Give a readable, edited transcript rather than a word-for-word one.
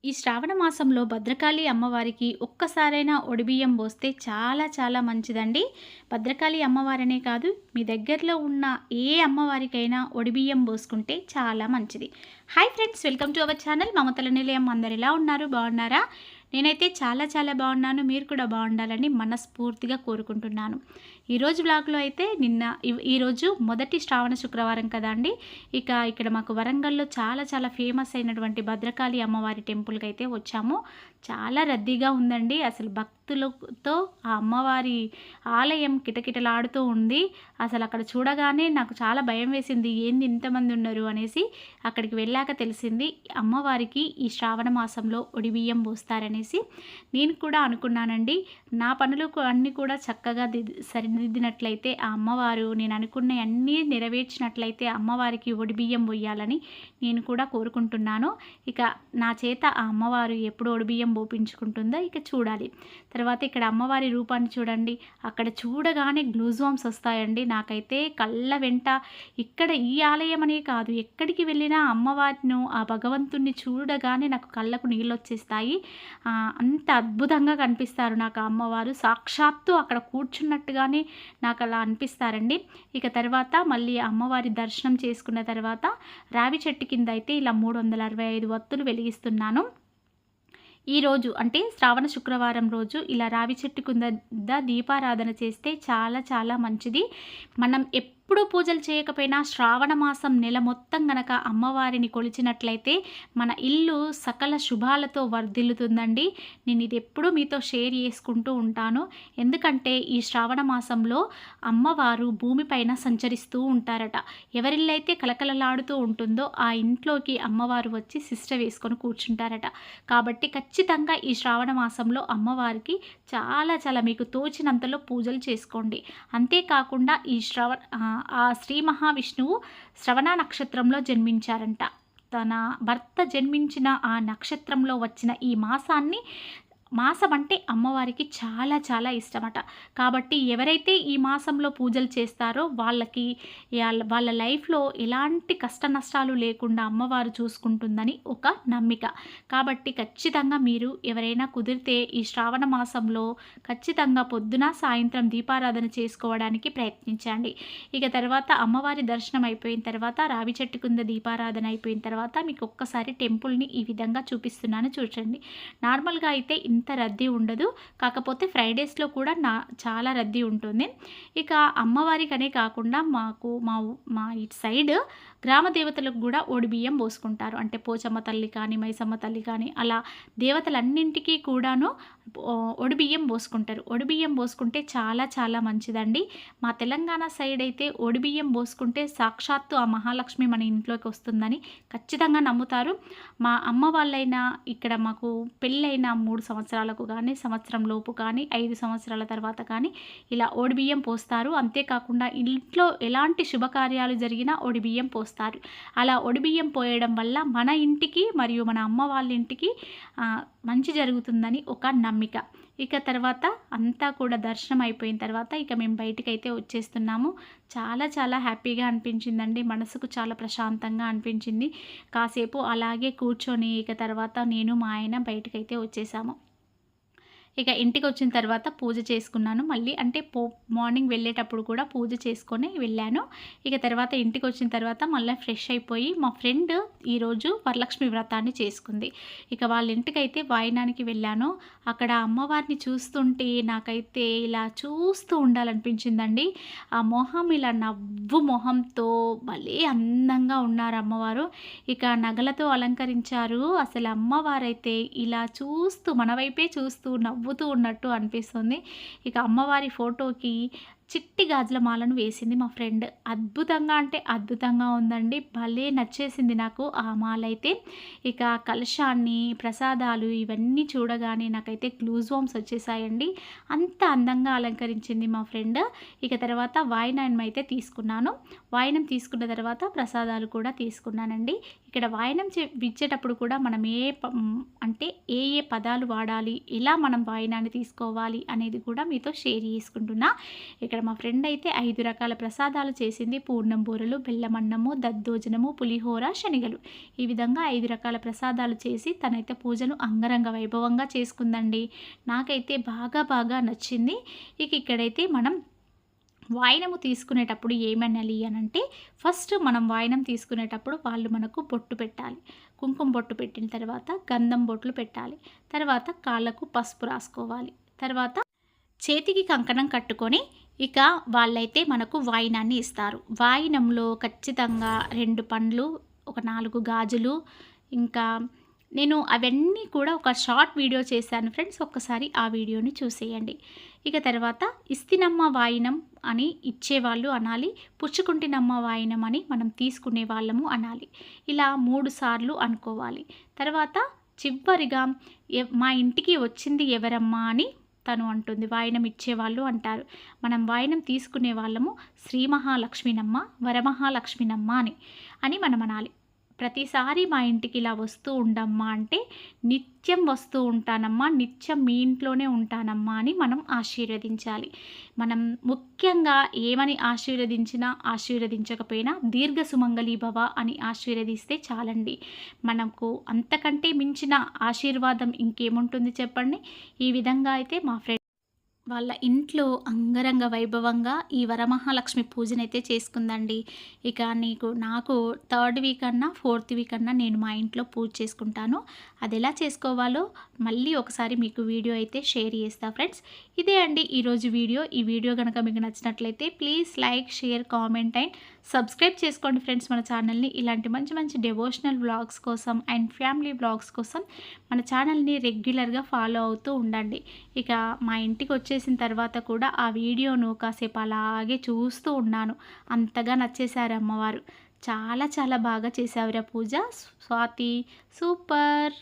ఈ శ్రావణ మాసంలో భద్రకాళి అమ్మవారికి ఒక్కసారైనా ఒడిబియ్యం పోస్తే చాలా చాలా మంచిదండి. భద్రకాళి అమ్మవారనే కాదు, మీ దగ్గరలో ఉన్న ఏ అమ్మవారికైనా ఒడిబియ్యం పోసుకుంటే చాలా మంచిది. Hi friends, welcome to our channel మమతల నిలయం. అందరు ఎలా ఉన్నారు? బాగున్నారా? నేనైతే చాలా చాలా బాగున్నాను. మీరు కూడా బాగుండాలని మనస్ఫూర్తిగా కోరుకుంటున్నాను. ఈరోజు బ్లాగ్లో అయితే ఈరోజు మొదటి శ్రావణ శుక్రవారం కదా అండి. ఇక్కడ మాకు వరంగల్లో చాలా చాలా ఫేమస్ అయినటువంటి భద్రకాళి అమ్మవారి టెంపుల్కి అయితే వచ్చాము. చాలా రద్దీగా ఉందండి. అసలు భక్తులతో ఆ అమ్మవారి ఆలయం కిటకిటలాడుతూ ఉంది. అసలు అక్కడ చూడగానే నాకు చాలా భయం వేసింది. ఏంది ఇంతమంది ఉన్నారు అనేసి. అక్కడికి వెళ్ళాక తెలిసింది అమ్మవారికి ఈ శ్రావణ మాసంలో ఒడిబియ్యం పోస్తారనేసి. నేను కూడా అనుకున్నానండి. నా పనులు అన్నీ కూడా చక్కగా సరిదిద్దినట్లయితే ఆ అమ్మవారు నేను అనుకున్న అన్నీ నెరవేర్చినట్లయితే అమ్మవారికి ఒడిబియ్యం పోయాలని నేను కూడా కోరుకుంటున్నాను. నా చేత ఆ అమ్మవారు ఎప్పుడు ఒడిబియ్యం పోపించుకుంటుందో చూడాలి. తర్వాత ఇక్కడ అమ్మవారి రూపాన్ని చూడండి. అక్కడ చూడగానే గ్లూజ్వామ్స్ వస్తాయండి. నాకైతే కళ్ళ వెంట ఇక్కడ ఈ ఆలయం అనే కాదు, ఎక్కడికి వెళ్ళినా అమ్మవారిని ఆ భగవంతుణ్ణి చూడగానే నాకు కళ్ళకు నీళ్ళు వచ్చేస్తాయి. అంత అద్భుతంగా కనిపిస్తారు నాకు ఆ అమ్మవారు. సాక్షాత్తు అక్కడ కూర్చున్నట్టుగానే నాకు అలా అనిపిస్తారండి. తర్వాత మళ్ళీ అమ్మవారి దర్శనం చేసుకున్న తర్వాత రావి చెట్టు కింద అయితే ఇలా 365 వత్తులు వెలిగిస్తున్నాను. ఈరోజు అంటే శ్రావణ శుక్రవారం రోజు ఇలా రావి చెట్టు కింద దీపారాధన చేస్తే చాలా చాలా మంచిది. మనం ఎప్పుడు పూజలు చేయకపోయినా శ్రావణ మాసం నెల మొత్తం గనక అమ్మవారిని కొలిచినట్లయితే మన ఇల్లు సకల శుభాలతో వర్ధిల్లుతుందండి. నేను ఇది ఎప్పుడూ మీతో షేర్ చేసుకుంటూ ఉంటాను. ఎందుకంటే ఈ శ్రావణ మాసంలో అమ్మవారు భూమిపైన సంచరిస్తూ ఉంటారట. ఎవరిల్లైతే కలకలలాడుతూ ఉంటుందో ఆ ఇంట్లోకి అమ్మవారు వచ్చి సిస్ట వేసుకొని కూర్చుంటారట. కాబట్టి ఖచ్చితంగా ఈ శ్రావణ మాసంలో అమ్మవారికి చాలా చాలా మీకు తోచినంతలో పూజలు చేసుకోండి. అంతేకాకుండా ఆ శ్రీ మహావిష్ణువు శ్రవణ నక్షత్రంలో జన్మించారంట. తన భర్త జన్మించిన ఆ నక్షత్రంలో వచ్చిన ఈ మాసం అంటే అమ్మవారికి చాలా చాలా ఇష్టమట. కాబట్టి ఎవరైతే ఈ మాసంలో పూజలు చేస్తారో వాళ్ళకి వాళ్ళ లైఫ్లో ఎలాంటి కష్ట నష్టాలు లేకుండా అమ్మవారు చూసుకుంటుందని ఒక నమ్మిక. కాబట్టి ఖచ్చితంగా మీరు ఎవరైనా కుదిరితే ఈ శ్రావణ మాసంలో ఖచ్చితంగా పొద్దున సాయంత్రం దీపారాధన చేసుకోవడానికి ప్రయత్నించండి. తర్వాత అమ్మవారి దర్శనం అయిపోయిన తర్వాత రావి చెట్టు కింద దీపారాధన అయిపోయిన తర్వాత మీకు ఒక్కసారి టెంపుల్ని ఈ విధంగా చూపిస్తున్నాను, చూడండి. నార్మల్గా అయితే ఇంత రద్దీ ఉండదు. కాకపోతే ఫ్రైడేస్లో కూడా చాలా రద్దీ ఉంటుంది. అమ్మవారికనే కాకుండా మా ఇటు సైడ్ గ్రామ దేవతలకు కూడా ఒడిబియ్యం పోసుకుంటారు. అంటే పోచమ్మ తల్లి కానీ మైసమ్మ తల్లి కానీ అలా దేవతలన్నింటికీ కూడాను ఒడిబియ్యం పోసుకుంటారు. ఒడిబియ్యం పోసుకుంటే చాలా చాలా మంచిదండి. మా తెలంగాణ సైడ్ అయితే ఒడిబియ్యం పోసుకుంటే సాక్షాత్తు ఆ మహాలక్ష్మి మన ఇంట్లోకి వస్తుందని ఖచ్చితంగా నమ్ముతారు. మా అమ్మ వాళ్ళైనా ఇక్కడ మాకు పెళ్ళైన 3 సంవత్సరాలకు కానీ సంవత్సరం లోపు కానీ 5 సంవత్సరాల తర్వాత కానీ ఇలా ఒడిబియ్యం పోస్తారు. అంతేకాకుండా ఇంట్లో ఎలాంటి శుభకార్యాలు జరిగినా ఒడిబియ్యం పోస్తారు. అలా ఒడిబియ్యం పోయడం వల్ల మన ఇంటికి మరియు మన అమ్మ వాళ్ళ ఇంటికి మంచి జరుగుతుందని ఒక నమ్మిక. తర్వాత అంతా కూడా దర్శనం అయిపోయిన తర్వాత మేము బయటకైతే వచ్చేస్తున్నాము. చాలా చాలా హ్యాపీగా అనిపించిందండి. మనసుకు చాలా ప్రశాంతంగా అనిపించింది. కాసేపు అలాగే కూర్చొని తర్వాత నేను మా ఆయన బయటకైతే వచ్చేసాము. ఇంటికి వచ్చిన తర్వాత పూజ చేసుకున్నాను. మళ్ళీ అంటే మార్నింగ్ వెళ్ళేటప్పుడు కూడా పూజ చేసుకొని వెళ్ళాను. తర్వాత ఇంటికి వచ్చిన తర్వాత మళ్ళీ ఫ్రెష్ అయిపోయి మా ఫ్రెండ్ ఈరోజు వరలక్ష్మి వ్రతాన్ని చేసుకుంది. వాళ్ళ ఇంటికైతే వాయినానికి వెళ్ళాను. అక్కడ అమ్మవారిని చూస్తుంటే నాకైతే ఇలా చూస్తూ ఉండాలనిపించిందండి. ఆ మొహం ఇలా నవ్వు మొహంతో భలే అందంగా ఉన్నారు అమ్మవారు. నగలతో అలంకరించారు. అసలు అమ్మవారైతే ఇలా చూస్తూ మన వైపే చూస్తూ నవ్వుతూ ఉన్నట్టు అనిపిస్తుంది. అమ్మవారి ఫోటోకి చిట్టి గాజుల మాలను వేసింది మా ఫ్రెండ్. అద్భుతంగా అంటే అద్భుతంగా ఉందండి. భలే నచ్చేసింది నాకు ఆ మాల అయితే. కలశాన్ని ప్రసాదాలు ఇవన్నీ చూడగానే నాకైతే గ్లూజ్వామ్స్ వచ్చేసాయండి. అంత అందంగా అలంకరించింది మా ఫ్రెండ్. తర్వాత వాయినం అయితే తీసుకున్నాను. వాయినం తీసుకున్న తర్వాత ప్రసాదాలు కూడా తీసుకున్నానండి. ఇక్కడ వాయనం ఇచ్చేటప్పుడు కూడా మనం అంటే ఏ ఏ పదాలు వాడాలి, ఎలా మనం వాయనాన్ని తీసుకోవాలి అనేది కూడా మీతో షేర్ చేసుకుంటున్నా. ఇక్కడ మా ఫ్రెండ్ అయితే 5 రకాల ప్రసాదాలు చేసింది. పూర్ణం బూరెలు, బెల్లమన్నము, దద్దోజనము, పులిహోర, శనగలు. ఈ విధంగా 5 రకాల ప్రసాదాలు చేసి తనైతే పూజను అంగరంగ వైభవంగా చేసుకుందండి. నాకైతే బాగా నచ్చింది. ఇక్కడైతే మనం వాయనము తీసుకునేటప్పుడు ఏమనాలి అనంటే, ఫస్ట్ మనం వాయనం తీసుకునేటప్పుడు వాళ్ళు మనకు బొట్టు పెట్టాలి. కుంకుమ బొట్టు పెట్టిన తర్వాత గంధం బొట్లు పెట్టాలి. తర్వాత కాళ్ళకు పసుపు రాసుకోవాలి. తర్వాత చేతికి కంకణం కట్టుకొని ఇక వాళ్ళైతే మనకు వాయినాన్ని ఇస్తారు. వాయినంలో ఖచ్చితంగా 2 పండ్లు, ఒక 4 గాజులు, ఇంకా నేను అవన్నీ కూడా ఒక షార్ట్ వీడియో చేశాను ఫ్రెండ్స్. ఒక్కసారి ఆ వీడియోని చూసేయండి. ఇక తర్వాత ఇస్తినమ్మ వాయినం అని ఇచ్చేవాళ్ళు అనాలి, పుచ్చుకుంటినమ్మ వాయినం అని మనం తీసుకునే వాళ్ళము అనాలి. ఇలా 3 సార్లు అనుకోవాలి. తర్వాత చివరిగా మా ఇంటికి వచ్చింది ఎవరమ్మా అని తను అంటుంది. వాయనం ఇచ్చేవాళ్ళు అంటారు. మనం వాయనం తీసుకునే వాళ్ళము శ్రీ మహాలక్ష్మినమ్మ, వరమహాలక్ష్మినమ్మ అని మనం అనాలి. ప్రతిసారి మా ఇంటికి ఇలా వస్తూ ఉండమ్మా అంటే, నిత్యం వస్తూ ఉంటానమ్మా, నిత్యం మీ ఇంట్లోనే ఉంటానమ్మా అని మనం ఆశీర్వదించాలి. మనం ముఖ్యంగా ఏమని ఆశీర్వదించినా ఆశీర్వదించకపోయినా దీర్ఘ సుమంగళి భవ అని ఆశీర్వదిస్తే చాలండి. మనకు అంతకంటే మించిన ఆశీర్వాదం ఇంకేముంటుంది చెప్పండి. ఈ విధంగా అయితే మా ఫ్రెండ్ వాళ్ళ ఇంట్లో అంగరంగ వైభవంగా ఈ వరమహాలక్ష్మి పూజనైతే చేసుకుందండి. ఇక నాకు 3rd వీక్ అన్నా 4th వీక్ అన్నా నేను మా ఇంట్లో పూజ చేసుకుంటాను. అది ఎలా చేసుకోవాలో మళ్ళీ ఒకసారి మీకు వీడియో అయితే షేర్ చేస్తా ఫ్రెండ్స్. ఇదే అండి ఈరోజు వీడియో. ఈ వీడియో కనుక మీకు నచ్చినట్లయితే please like, share, comment and subscribe చేసుకోండి ఫ్రెండ్స్ మన ఛానల్ని. ఇలాంటి మంచి డివోషనల్ వ్లాగ్స్ కోసం అండ్ ఫ్యామిలీ వ్లాగ్స్ కోసం మన ఛానల్ని రెగ్యులర్గా ఫాలో అవుతూ ఉండండి. ఇక మా ఇంటికి వచ్చేసిన తర్వాత కూడా ఆ వీడియోను కాసేపు అలాగే చూస్తూ ఉన్నాను. అంతగా నచ్చేశారు అమ్మవారు. చాలా బాగా చేసావురా పూజ స్వాతి, సూపర్.